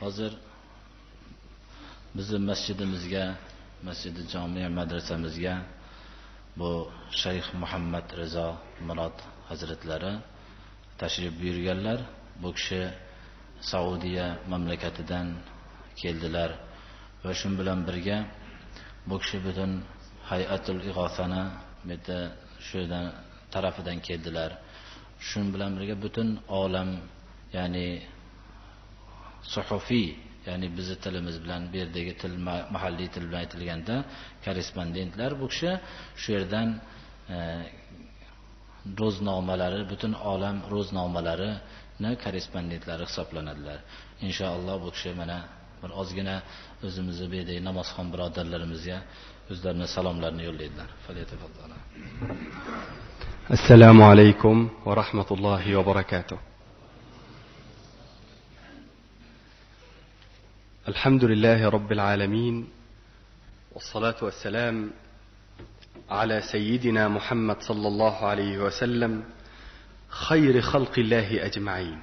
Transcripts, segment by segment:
hozir bizni masjidimizga, Masjidi Jami madrasamizga bu Shayx Muhammad Rizo Murod hazratlari tashrif buyurganlar. Bu kishi Saudiya mamlakatidan keldilar va shu bilan birga bu kishi butun Hayatul Ig'osani shudan tarafidan keldilar. Shu bilan birga butun olam, ya'ni suhufiy, ya'ni bizi tilimiz bilan bu yerdagi til, mahalliy til bilan aytilganda korrespondentlar bu kishi shu yerdan ro'znomalari, butun olam ro'znomalarini korrespondentlari hisoblanadilar. Inshaalloh bu kishi mana bir ozgina o'zimizni bu yerdagi namozxon birodarlarimizga o'zlarining salomlarini yo'llaydilar. Falyatafaddal. Assalomu alaykum va rahmatullohi va barakatuh. Alhamdulillahi robbil alamin. Wassalatu wassalam ala sayyidina Muhammad sallallahu alayhi wa sallam, khayri khalqillahi ajma'in.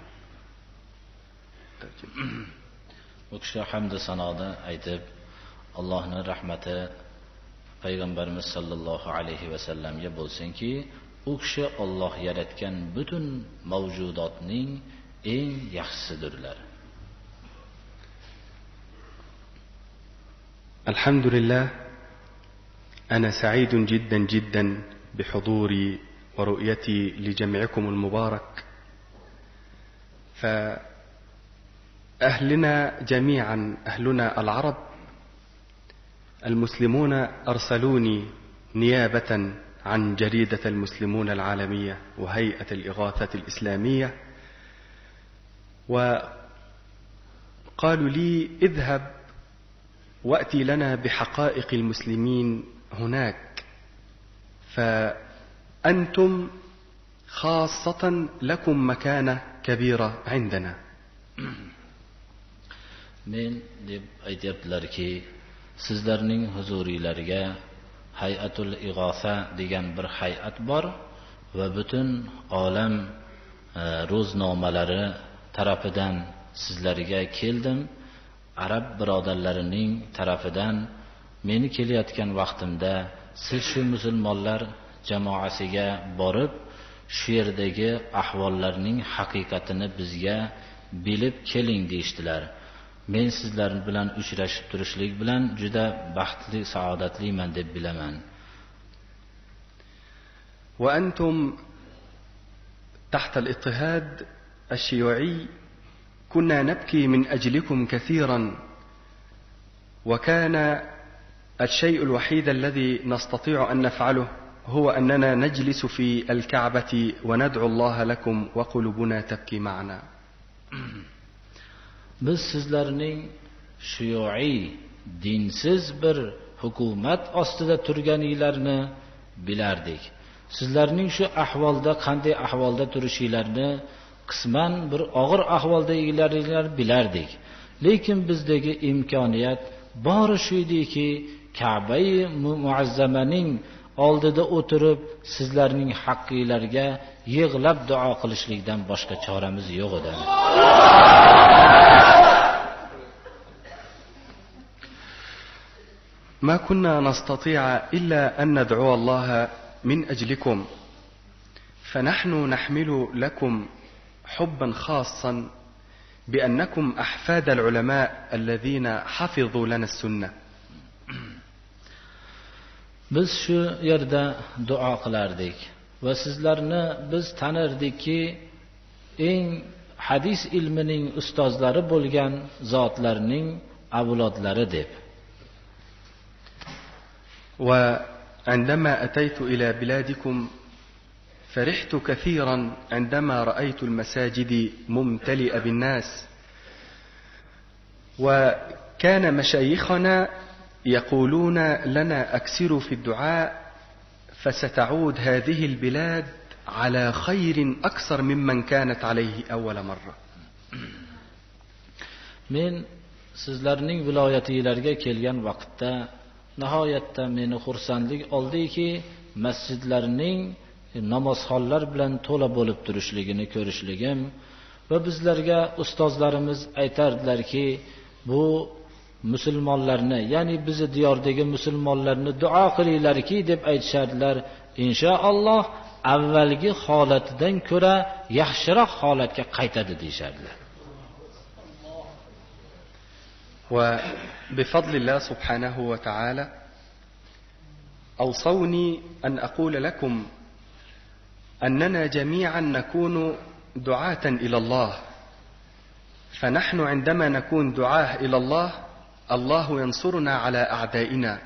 Bu kishi hamd sanoda aytib, Allohning rahmati payg'ambarimiz sallallohu alayhi va sallamga bo'lsinki, u kishi Alloh yaratgan butun mavjudotning eng yaxshisidirlar. Alhamdulillah, ana sa'idun jiddan jiddan bihuduri wa ru'yati li jam'ikum al-mubarak. Fa أهلنا جميعا، أهلنا العرب المسلمون أرسلوني نيابة عن جريدة المسلمون العالمية وهيئة الإغاثة الإسلامية، وقالوا لي اذهب وأتي لنا بحقائق المسلمين هناك، فأنتم خاصة لكم مكانة كبيرة عندنا. Men deb aytibdilarki, sizlarning huzurilariga Hayatul Ig'osa degan bir hay'at bor va butun olam ro'znomalari tarafidan sizlarga keldim. Arab birodarlarining tarafidan meni kelayotgan vaqtimda siz shu musulmonlar jamoasiga borib, shu yerdagi ahvollarning haqiqatini bizga bilib keling deyishdilar. Men sizlar bilan uchrashib turishlik bilan juda baxtli, saodatliman deb bilaman. وأنتم تحت الاضطهاد الشيوعي كنا نبكي من أجلكم كثيرا، وكان الشيء الوحيد الذي نستطيع أن نفعله هو أننا نجلس في الكعبة وندعو الله لكم وقلوبنا تبكي معنا. Biz sizlarning shiyuiy, dinsiz bir hukumat ostida turganinglarni bilardik. Sizlarning shu ahvolda, qanday ahvolda turishinglarni, qisman bir og'ir ahvolda egilaringlarni bilardik. Lekin bizdagi imkoniyat bori shu ediki, Ka'ba-i Muazzamaning oldida o'tirib, sizlarning haqqinglarga yig'lab duo qilishlikdan boshqa choramiz yo'q edi. ما كنا نستطيع إلا أن ندعو الله من أجلكم، فنحن نحمل لكم حبا خاصا بأنكم أحفاد العلماء الذين حفظوا لنا السنة. Biz shu yerda duo qilardik va sizlarni biz tanardikki, eng hadis ilmining ustozlari bo'lgan zotlarning avlodlari deb. وعندما أتيت إلى بلادكم فرحت كثيرا عندما رأيت المساجد ممتلئة بالناس، وكان مشايخنا يقولون لنا أكثروا في الدعاء فستعود هذه البلاد على خير أكثر ممن كانت عليه أول مرة. Men sizlarning viloyatingizlarga kelgan vaqtda nihoyatda meni xursandlik oldiki, masjidlarning namozxonlar bilan to'la bo'lib turishligini ko'rishligim va bizlarga ustozlarimiz aytardilarki, bu musulmonlarni, ya'ni bizi diyordagi musulmonlarni duo qilinglarki deb aytishardilar. Inshaalloh avvalgi holatidan ko'ra yaxshiroq holatga qaytadi deyishardilar. وبفضل الله سبحانه وتعالى أوصوني أن أقول لكم أننا جميعا نكون دعاة إلى الله، فنحن عندما نكون دعاة إلى الله، الله ينصرنا على أعدائنا،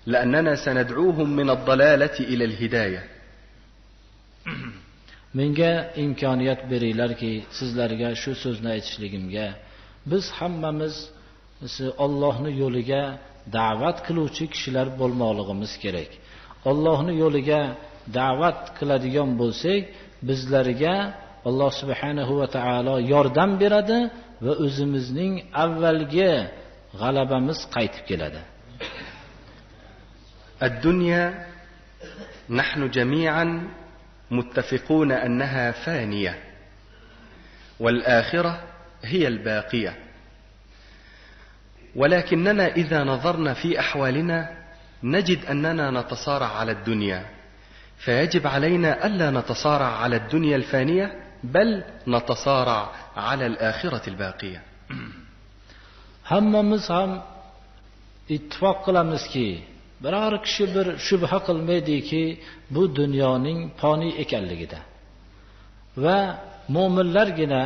لأننا سندعوهم من الضلالة إلى الهداية. Menga imkoniyat beringlarki, sizlarga shu so'zni aytishligimga. Biz hammamiz Allohning yo'liga da'vat qiluvchi kishilar bo'lmoqligimiz kerak. Allohning yo'liga da'vat qiladigan bo'lsak, bizlarga Alloh subhanahu va taolo yordam beradi va o'zimizning avvalgi g'alabamiz qaytib keladi. الدنيا نحن جميعا متفقون أنها فانية، والآخرة هي الباقية، ولكننا إذا نظرنا في أحوالنا نجد أننا نتصارع على الدنيا، فيجب علينا ألا نتصارع على الدنيا الفانية، بل نتصارع على الآخرة الباقية. hammamiz ham ittifoq qilamizki, biror kishi bir shubha qilmaydiki, bu dunyoning foniy ekanligida. Va mu'minlargina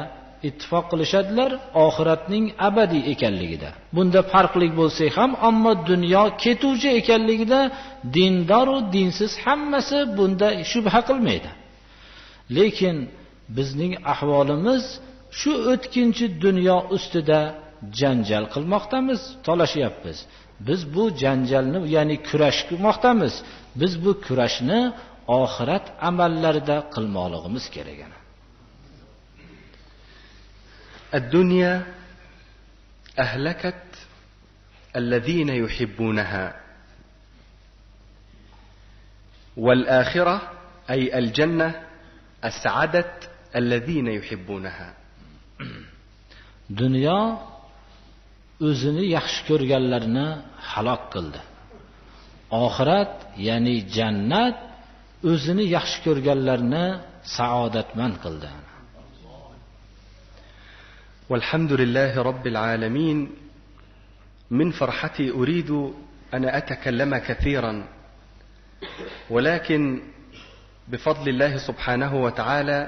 ittifoq qilishadilar oxiratning abadiy ekanligida. Bunda farqli bo'lsak ham, ammo dunyo ketuvchi ekanligida dindor va dinsiz hammasi bunda shubha qilmaydi. Lekin bizning ahvolimiz shu o'tkinchi dunyo ustida janjal qilmoqdamiz, talashyapmiz. Biz bu janjalni, ya'ni kurash qilmoqdamiz. Biz bu kurashni oxirat amallarida qilmoqligimiz kerak. الدنيا أهلكت الذين يحبونها، والآخرة أي الجنة أسعدت الذين يحبونها. Dunyo o'zini yaxshi ko'rganlarni halok qildi. Oxirat, ya'ni jannat o'zini yaxshi ko'rganlarni saodatmand qildi. والحمد لله رب العالمين. من فرحتي أريد أن أتكلم كثيرا، ولكن بفضل الله سبحانه وتعالى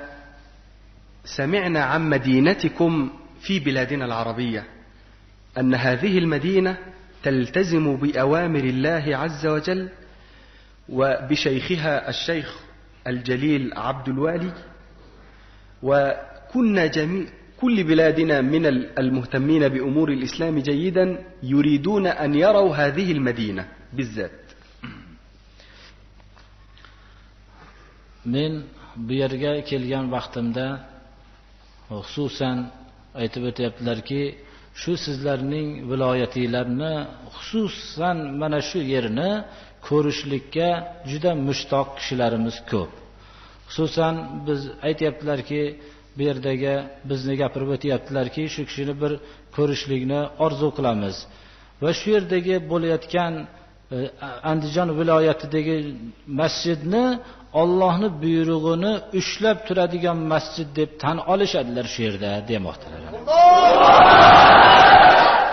سمعنا عن مدينتكم في بلادنا العربية، أن هذه المدينة تلتزم بأوامر الله عز وجل وبشيخها الشيخ الجليل عبد الوالي، وكنا كل بلادنا من المهتمين بأمور الإسلام جيدا يريدون أن يروا هذه المدينة بالذات. Men bu yerga kelgan vaqtimda xususan aytib o'tyaptilarki, shu sizlarning viloyatinglarni, xususan mana shu yerni ko'rishlikka juda mushtoq kishilarimiz ko'p. Xususan biz aytayaptilarki, bu yerdagi bizni gapirib o'tyaptilarki, shu kishini bir ko'rishlikni orzu qilamiz. Va shu yerdagi bo'layotgan Andijon viloyatidagi masjidni Allohning buyrug'ini ushlab turadigan masjid deb tan olishadilar shu yerda demoqdalar.